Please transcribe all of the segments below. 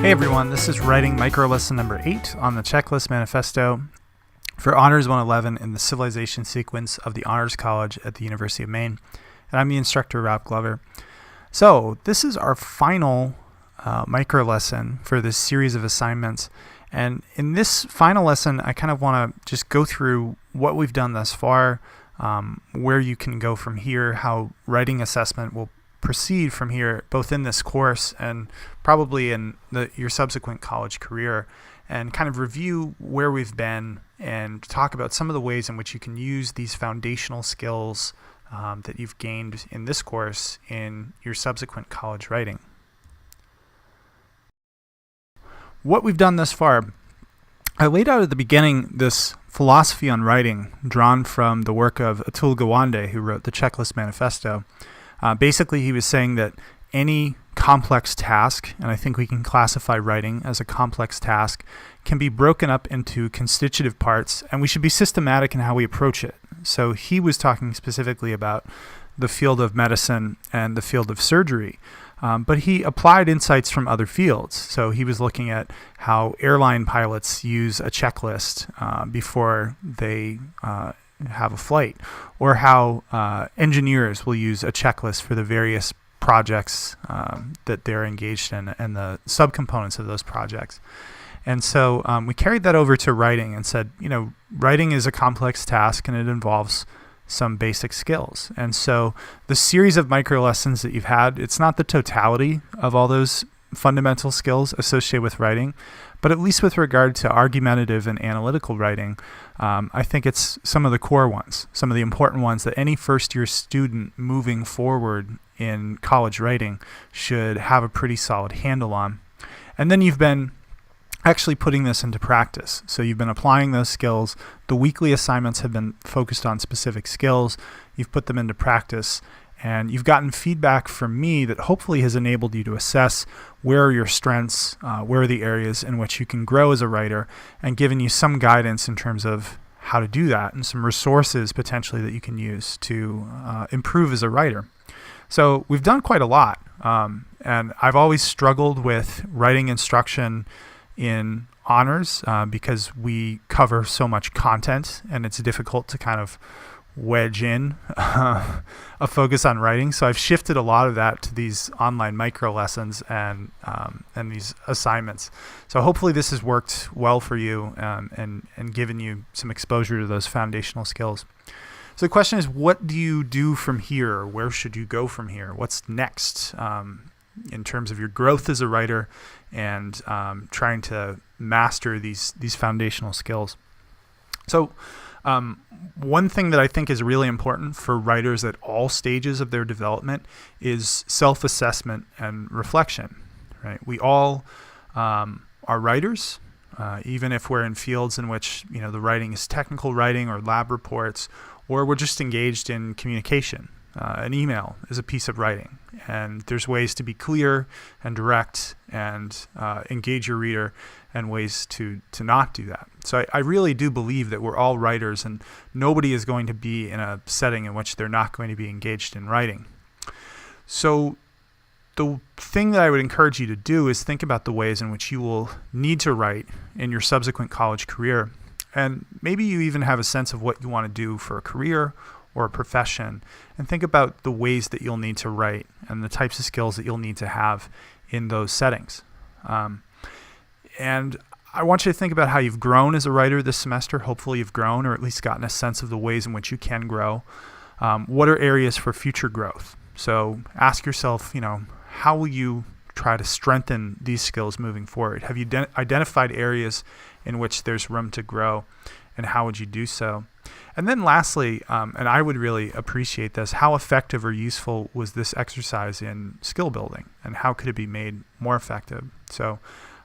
Hey everyone, this is writing micro lesson number 8 on the Checklist Manifesto for Honors 111 in the Civilization sequence of the Honors College at the University of Maine. And I'm the instructor, Rob Glover. So this is our final micro lesson for this series of assignments. And in this final lesson, I kind of want to just go through what we've done thus far, where you can go from here, how writing assessment will proceed from here, both in this course and probably in your subsequent college career, and kind of review where we've been and talk about some of the ways in which you can use these foundational skills that you've gained in this course in your subsequent college writing. What we've done thus far, I laid out at the beginning this philosophy on writing drawn from the work of Atul Gawande, who wrote the Checklist Manifesto. Basically, he was saying that any complex task, and I think we can classify writing as a complex task, can be broken up into constitutive parts, and we should be systematic in how we approach it. So he was talking specifically about the field of medicine and the field of surgery, but he applied insights from other fields. So he was looking at how airline pilots use a checklist before they have a flight, or how engineers will use a checklist for the various projects that they're engaged in and the subcomponents of those projects. And so we carried that over to writing and said, writing is a complex task and it involves some basic skills. And so the series of micro lessons that you've had, it's not the totality of all those fundamental skills associated with writing, but at least with regard to argumentative and analytical writing, I think it's some of the core ones, some of the important ones that any first-year student moving forward in college writing should have a pretty solid handle on. And then you've been actually putting this into practice. So you've been applying those skills. The weekly assignments have been focused on specific skills. You've put them into practice, and you've gotten feedback from me that hopefully has enabled you to assess where are your strengths, where are the areas in which you can grow as a writer, and given you some guidance in terms of how to do that and some resources potentially that you can use to improve as a writer. So we've done quite a lot, and I've always struggled with writing instruction in honors because we cover so much content and it's difficult to kind of wedge in a focus on writing. So I've shifted a lot of that to these online micro lessons and these assignments. So hopefully this has worked well for you and given you some exposure to those foundational skills. So the question is, what do you do from here? Where should you go from here? What's next in terms of your growth as a writer and trying to master these foundational skills? So one thing that I think is really important for writers at all stages of their development is self-assessment and reflection. Right? We all are writers, even if we're in fields in which the writing is technical writing or lab reports, or we're just engaged in communication. An email is a piece of writing, and there's ways to be clear and direct and engage your reader, and ways to not do that. So I really do believe that we're all writers, and nobody is going to be in a setting in which they're not going to be engaged in writing. So the thing that I would encourage you to do is think about the ways in which you will need to write in your subsequent college career. And maybe you even have a sense of what you want to do for a career or a profession, and think about the ways that you'll need to write and the types of skills that you'll need to have in those settings. And I want you to think about how you've grown as a writer this semester. Hopefully you've grown, or at least gotten a sense of the ways in which you can grow. What are areas for future growth? So ask yourself, how will you try to strengthen these skills moving forward? Have you identified areas in which there's room to grow, and how would you do so? And then lastly, and I would really appreciate this, how effective or useful was this exercise in skill building, and how could it be made more effective? So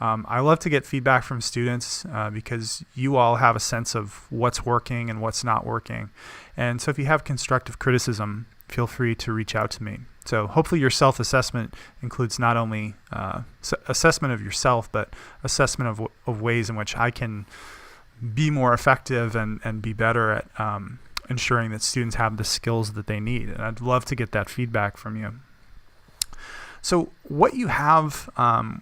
I love to get feedback from students because you all have a sense of what's working and what's not working. And so if you have constructive criticism, feel free to reach out to me. So hopefully your self-assessment includes not only assessment of yourself, but assessment of ways in which I can be more effective and be better at ensuring that students have the skills that they need. And I'd love to get that feedback from you. So what you have,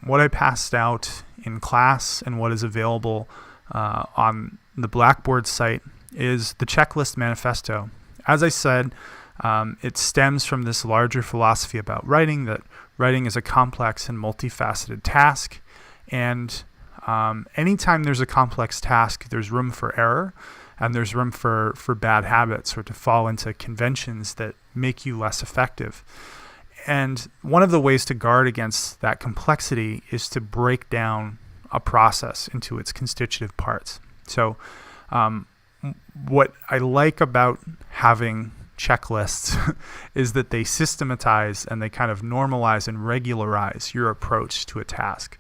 what I passed out in class and what is available on the Blackboard site is the Checklist Manifesto. As I said, it stems from this larger philosophy about writing, that writing is a complex and multifaceted task. And anytime there's a complex task, there's room for error and there's room for bad habits or to fall into conventions that make you less effective. And one of the ways to guard against that complexity is to break down a process into its constitutive parts. So what I like about having checklists is that they systematize and they kind of normalize and regularize your approach to a task.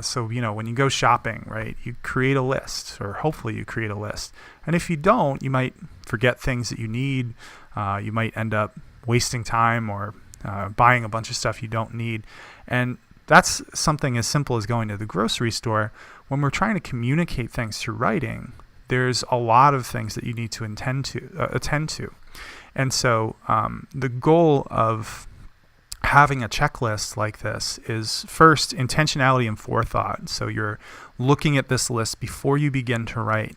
So, when you go shopping, right, you create a list, or hopefully you create a list. And if you don't, you might forget things that you need. You might end up wasting time or buying a bunch of stuff you don't need. And that's something as simple as going to the grocery store. When we're trying to communicate things through writing, there's a lot of things that you need to attend to. And so the goal of having a checklist like this is first intentionality and forethought. So you're looking at this list before you begin to write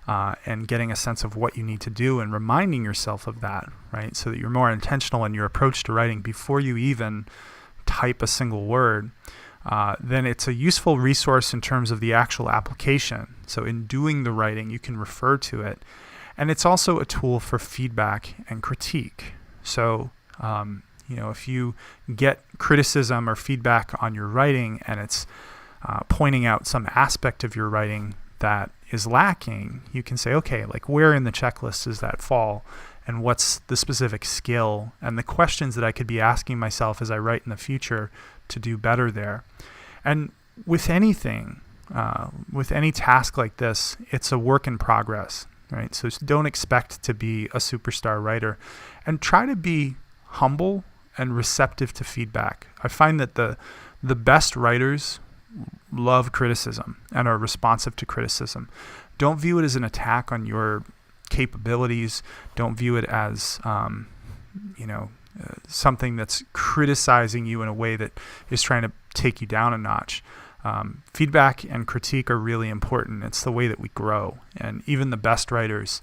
and getting a sense of what you need to do and reminding yourself of that, right? So that you're more intentional in your approach to writing before you even type a single word. Then it's a useful resource in terms of the actual application. So in doing the writing, you can refer to it. And it's also a tool for feedback and critique. So, if you get criticism or feedback on your writing and it's pointing out some aspect of your writing that is lacking, you can say, okay, like where in the checklist does that fall? And what's the specific skill and the questions that I could be asking myself as I write in the future to do better there? And with anything, with any task like this, it's a work in progress, right? So don't expect to be a superstar writer, and try to be humble and receptive to feedback. I find that the best writers love criticism and are responsive to criticism. Don't view it as an attack on your capabilities. Don't view it as something that's criticizing you in a way that is trying to take you down a notch. Feedback and critique are really important. It's the way that we grow. And even the best writers,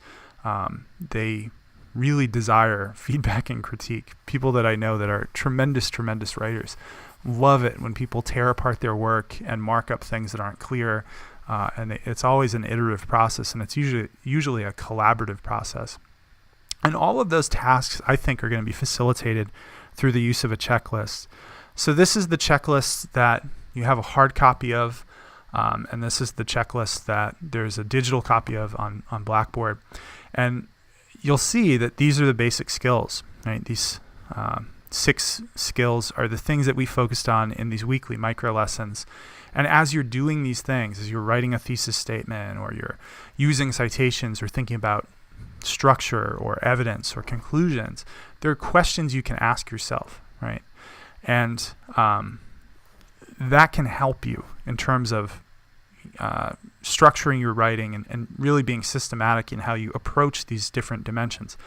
they really desire feedback and critique. People that I know that are tremendous writers love it when people tear apart their work and mark up things that aren't clear. And it's always an iterative process, and it's usually a collaborative process. And all of those tasks, I think, are going to be facilitated through the use of a checklist. So this is the checklist that you have a hard copy of, and this is the checklist that there's a digital copy of on Blackboard. And you'll see that these are the basic skills, right? These 6 skills are the things that we focused on in these weekly micro lessons. And as you're doing these things, as you're writing a thesis statement or you're using citations or thinking about structure or evidence or conclusions, there are questions you can ask yourself, right? And that can help you in terms of structuring your writing and really being systematic in how you approach these different dimensions.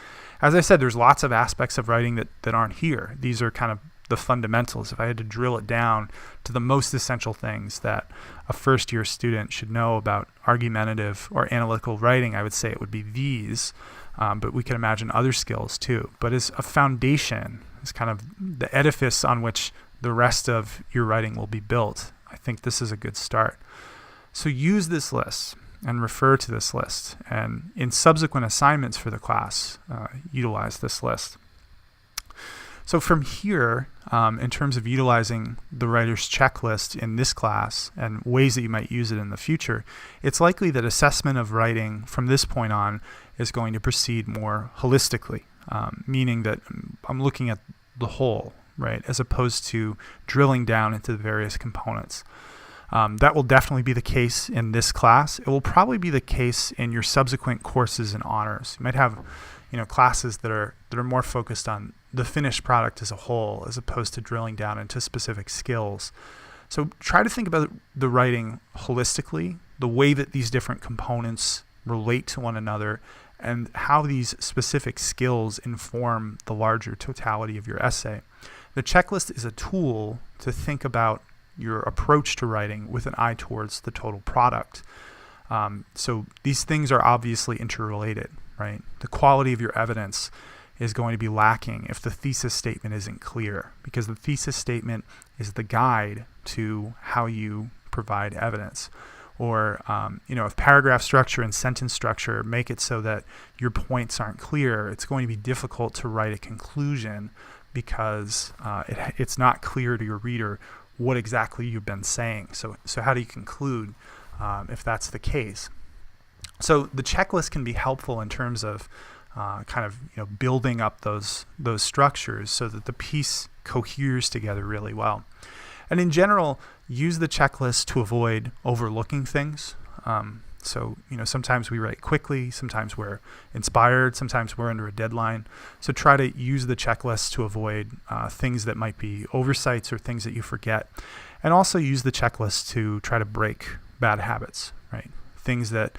As I said, there's lots of aspects of writing that aren't here. These are kind of the fundamentals. If I had to drill it down to the most essential things that a first-year student should know about argumentative or analytical writing, I would say it would be these, but we can imagine other skills too. But as a foundation, as kind of the edifice on which the rest of your writing will be built, I think this is a good start. So use this list and refer to this list. And in subsequent assignments for the class, utilize this list. So from here, in terms of utilizing the writer's checklist in this class and ways that you might use it in the future, it's likely that assessment of writing from this point on is going to proceed more holistically, meaning that I'm looking at the whole, right, as opposed to drilling down into the various components. That will definitely be the case in this class. It will probably be the case in your subsequent courses and honors. You might have, classes that are more focused on the finished product as a whole, as opposed to drilling down into specific skills. So try to think about the writing holistically, the way that these different components relate to one another, and how these specific skills inform the larger totality of your essay. The checklist is a tool to think about your approach to writing with an eye towards the total product. So these things are obviously interrelated, right? The quality of your evidence is going to be lacking if the thesis statement isn't clear, because the thesis statement is the guide to how you provide evidence. Or if paragraph structure and sentence structure make it so that your points aren't clear, it's going to be difficult to write a conclusion because it's not clear to your reader what exactly you've been saying. So how do you conclude if that's the case? So the checklist can be helpful in terms of building up those structures so that the piece coheres together really well. And in general, use the checklist to avoid overlooking things. Sometimes we write quickly, sometimes we're inspired, sometimes we're under a deadline. So try to use the checklist to avoid things that might be oversights or things that you forget. And also use the checklist to try to break bad habits, right? Things that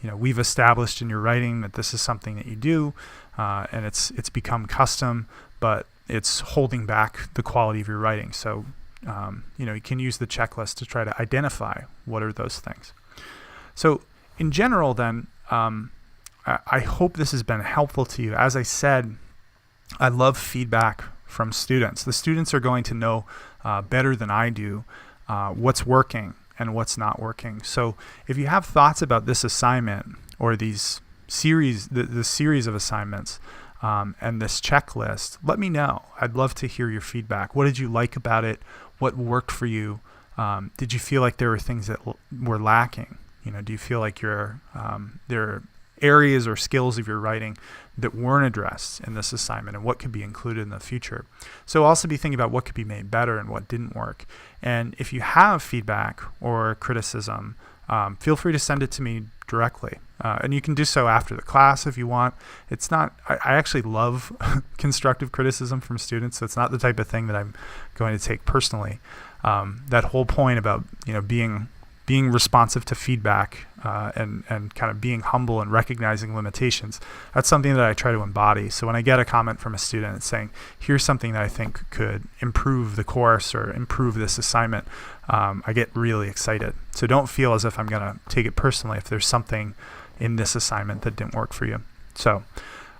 we've established in your writing that this is something that you do, and it's become custom, but it's holding back the quality of your writing. So you can use the checklist to try to identify what are those things. So in general then, I hope this has been helpful to you. As I said, I love feedback from students. The students are going to know better than I do what's working and what's not working. So if you have thoughts about this assignment or these series, the series of assignments and this checklist, let me know. I'd love to hear your feedback. What did you like about it? What worked for you? Did you feel like there were things that were lacking? Do you feel like there are areas or skills of your writing that weren't addressed in this assignment and what could be included in the future? So also be thinking about what could be made better and what didn't work. And if you have feedback or criticism, feel free to send it to me directly. And you can do so after the class if you want. It's not, I actually love constructive criticism from students, so it's not the type of thing that I'm going to take personally. That whole point about being responsive to feedback and kind of being humble and recognizing limitations, that's something that I try to embody. So when I get a comment from a student saying, here's something that I think could improve the course or improve this assignment, I get really excited. So don't feel as if I'm going to take it personally if there's something in this assignment that didn't work for you. So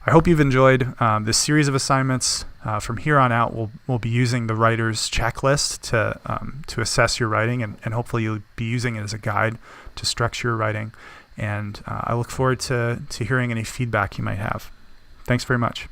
I hope you've enjoyed this series of assignments. From here on out, we'll be using the writer's checklist to assess your writing, and hopefully you'll be using it as a guide to structure your writing. And I look forward to hearing any feedback you might have. Thanks very much.